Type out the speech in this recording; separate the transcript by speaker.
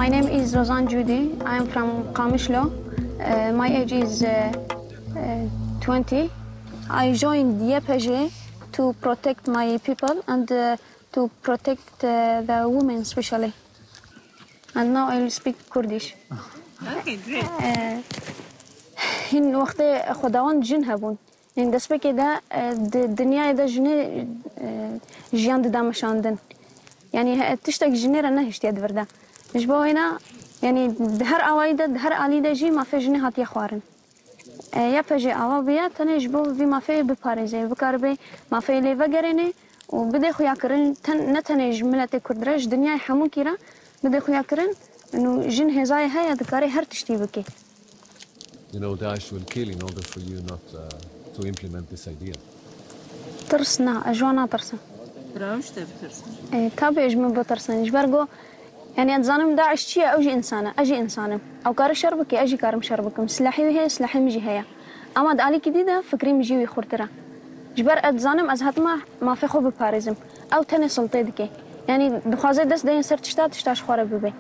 Speaker 1: My name is Rozan Judy. I am from Qamishlo. My age is 20. I joined YPG to protect my people and to protect the women especially. And now I will speak Kurdish.
Speaker 2: Okay, great.
Speaker 1: هن وقت خداوند جن هبون. این دست به که دنیای دا جنه جیان دامشاندن. يعني تشتاق جنيرة نهشت يد وردا مش بوينا يعني دهر عوايدة دهر عليدة جي ما في جني هات يخوارن يا بجي عوابية تنيش بو في ما في بباريزي بكاربي ما في لي فجرني وبدي خويا كرن نتنيج ملتي كردرج دنيا حمون كيرا بدي خويا كرن إنه جن هزاي هيا دكاري هر تشتي بكي.
Speaker 3: You know, Daesh will kill in order for you not to implement this idea.
Speaker 1: ترسنا أجوانا ترسنا.
Speaker 2: براوش تبترسن.
Speaker 1: تابع جم بترسن جبرجو يعني أتزانم داعش شيء أجي إنسانة أجي إنسانة أو كار شربك أجي كارم شربكم سلاحي وهي سلاحي مجي هيا أما دالي كديدة فكري مجي ويخورترا جبر أتزانم أزهت ما في خوب باريزم أو تاني سلطة دكي يعني دخازي دست دين سر تشتاش خوارب ببي